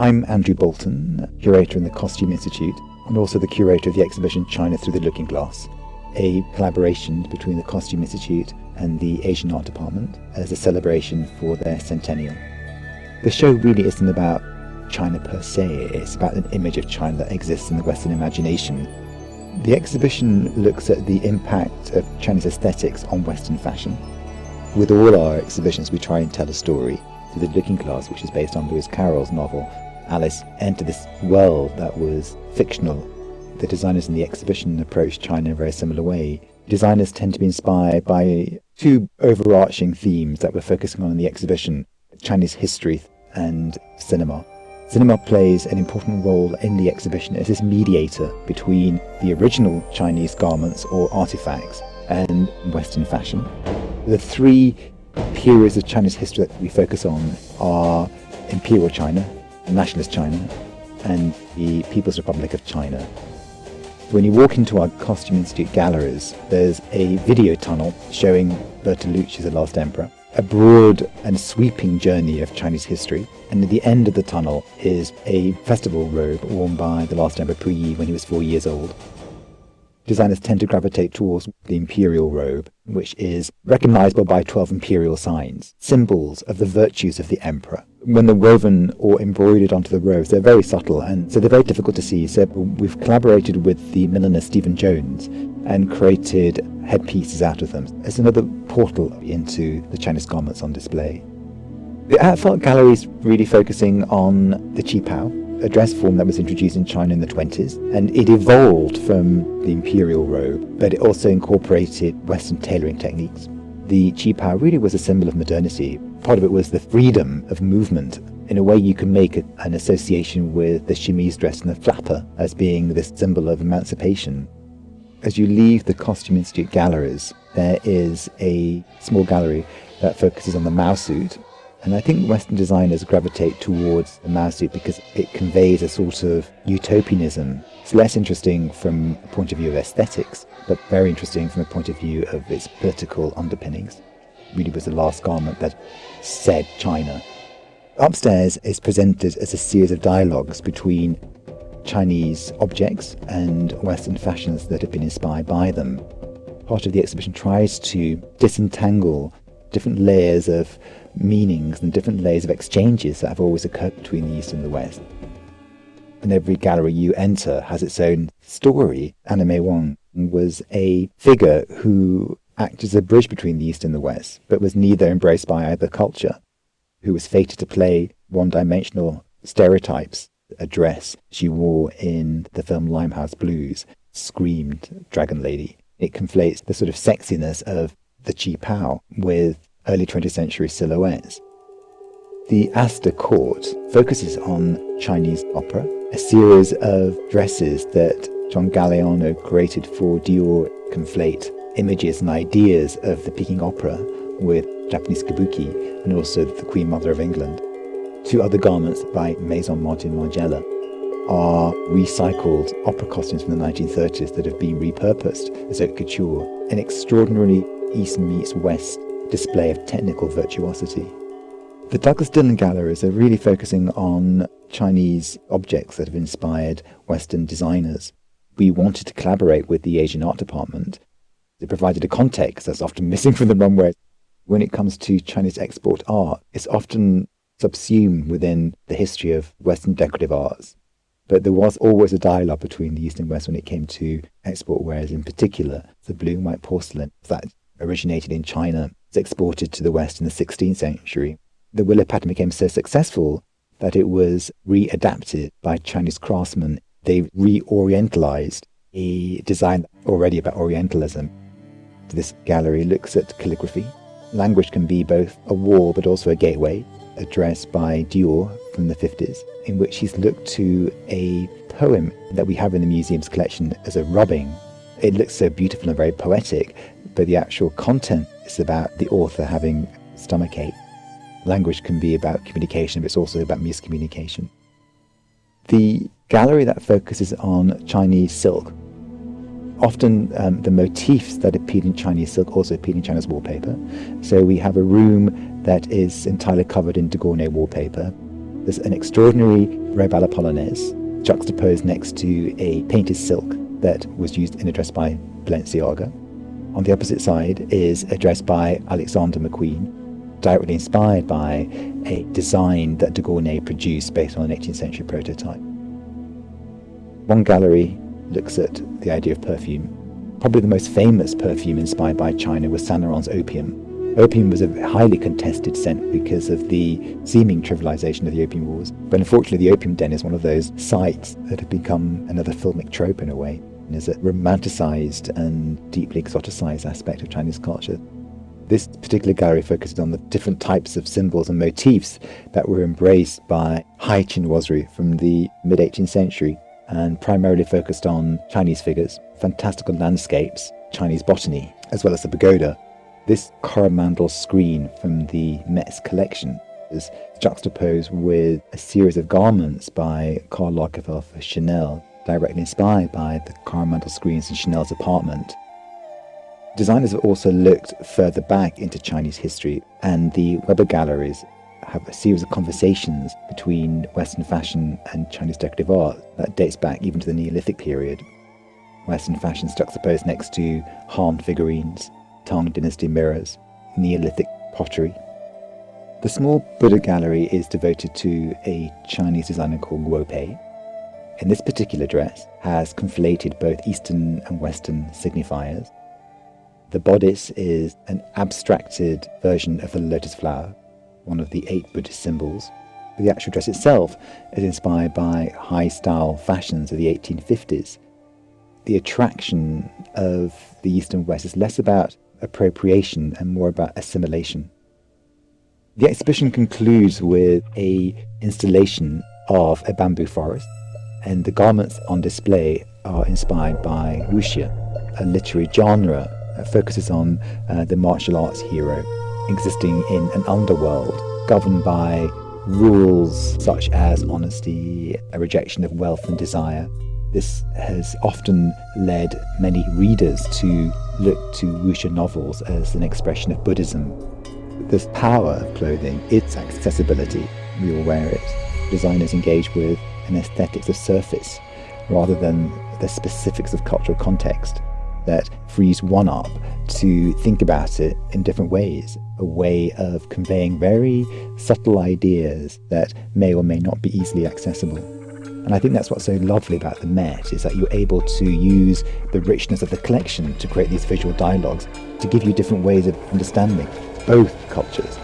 I'm Andrew Bolton, curator in the Costume Institute, and also the curator of the exhibition China Through the Looking Glass, a collaboration between the Costume Institute and the Asian Art Department as a celebration for their centennial. The show really isn't about China per se, it's about an image of China that exists in the Western imagination. The exhibition looks at the impact of Chinese aesthetics on Western fashion. With all our exhibitions, we try and tell a story. Through the Looking Glass, which is based on Lewis Carroll's novel, Alice entered this world that was fictional. The designers in the exhibition approached China in a very similar way. Designers tend to be inspired by two overarching themes that we're focusing on in the exhibition: Chinese history and cinema. Cinema plays an important role in the exhibition as this mediator between the original Chinese garments or artifacts and Western fashion. The three periods of Chinese history that we focus on are Imperial China, Nationalist China, and the People's Republic of China. When you walk into our Costume Institute galleries, there's a video tunnel showing Bertolucci's The Last Emperor, a broad and sweeping journey of Chinese history, and at the end of the tunnel is a festival robe worn by the last Emperor Puyi when he was 4 years old. Designers tend to gravitate towards the imperial robe, which is recognizable by 12 imperial signs, symbols of the virtues of the emperor. When they're woven or embroidered onto the robes, they're very subtle, and so they're very difficult to see. So we've collaborated with the milliner Stephen Jones and created headpieces out of them. It's another portal into the Chinese garments on display. The Art Gallery is really focusing on the qipao, a dress form that was introduced in China in the 20s, and it evolved from the imperial robe, but it also incorporated Western tailoring techniques. The qipao really was a symbol of modernity. Part of it was the freedom of movement. In a way, you can make an association with the chemise dress and the flapper as being this symbol of emancipation. As you leave the Costume Institute galleries, there is a small gallery that focuses on the Mao suit. And I think Western designers gravitate towards the Mao suit because it conveys a sort of utopianism. It's less interesting from a point of view of aesthetics, but very interesting from a point of view of its political underpinnings. It really was the last garment that said China. Upstairs is presented as a series of dialogues between Chinese objects and Western fashions that have been inspired by them. Part of the exhibition tries to disentangle different layers of meanings and different layers of exchanges that have always occurred between the East and the West. And every gallery you enter has its own story. Anna May Wong was a figure who acted as a bridge between the East and the West, but was neither embraced by either culture, who was fated to play one-dimensional stereotypes. A dress she wore in the film Limehouse Blues screamed Dragon Lady. It conflates the sort of sexiness of the qipao with early 20th century silhouettes. The Astor Court focuses on Chinese opera, a series of dresses that John Galliano created for Dior conflate images and ideas of the Peking opera with Japanese kabuki and also the Queen Mother of England. Two other garments by Maison Martin Margiela are recycled opera costumes from the 1930s that have been repurposed as haute couture, an extraordinarily East meets West display of technical virtuosity. The Douglas Dillon galleries are really focusing on Chinese objects that have inspired Western designers. We wanted to collaborate with the Asian Art Department. It provided a context that's often missing from the runway. When it comes to Chinese export art, it's often subsumed within the history of Western decorative arts. But there was always a dialogue between the East and West when it came to export wares, in particular the blue and white porcelain that originated in China, was exported to the West in the 16th century. The willow pattern became so successful that it was readapted by Chinese craftsmen. They re-orientalized a design already about Orientalism. This gallery looks at calligraphy. Language can be both a wall but also a gateway. A dress by Dior from the 50s, in which he's looked to a poem that we have in the museum's collection as a rubbing. It looks so beautiful and very poetic, but the actual content is about the author having stomachache. Language can be about communication, but it's also about miscommunication. The gallery that focuses on Chinese silk, often the motifs that appear in Chinese silk also appear in China's wallpaper. So we have a room that is entirely covered in Degournay wallpaper. There's an extraordinary robala polonaise, juxtaposed next to a painted silk that was used in a dress by Balenciaga. On the opposite side is a dress by Alexander McQueen, directly inspired by a design that de Gournay produced based on an 18th century prototype. One gallery looks at the idea of perfume. Probably the most famous perfume inspired by China was Saint Laurent's opium. Opium was a highly contested scent because of the seeming trivialization of the Opium Wars. But unfortunately, the opium den is one of those sites that have become another filmic trope in a way, and is a romanticized and deeply exoticized aspect of Chinese culture. This particular gallery focused on the different types of symbols and motifs that were embraced by high chinoiserie from the mid-18th century, and primarily focused on Chinese figures, fantastical landscapes, Chinese botany, as well as the pagoda. This Coromandel screen from the Met's collection is juxtaposed with a series of garments by Karl Lagerfeld for Chanel, directly inspired by the Coromandel screens in Chanel's apartment. Designers have also looked further back into Chinese history, and the Weber galleries have a series of conversations between Western fashion and Chinese decorative art that dates back even to the Neolithic period. Western fashion is juxtaposed next to Han figurines, Tang Dynasty mirrors, Neolithic pottery. The small Buddha gallery is devoted to a Chinese designer called Guo Pei. In this particular dress has conflated both Eastern and Western signifiers. The bodice is an abstracted version of the lotus flower, one of the 8 Buddhist symbols. The actual dress itself is inspired by high-style fashions of the 1850s. The attraction of the East and West is less about appropriation and more about assimilation. The exhibition concludes with an installation of a bamboo forest, and the garments on display are inspired by wuxia, a literary genre that focuses on the martial arts hero existing in an underworld governed by rules such as honesty, a rejection of wealth and desire. This has often led many readers to look to wuxia novels as an expression of Buddhism. This power of clothing, its accessibility, we all wear it. Designers engage with an aesthetics of surface rather than the specifics of cultural context that frees one up to think about it in different ways, a way of conveying very subtle ideas that may or may not be easily accessible. And I think that's what's so lovely about the Met, is that you're able to use the richness of the collection to create these visual dialogues to give you different ways of understanding both cultures.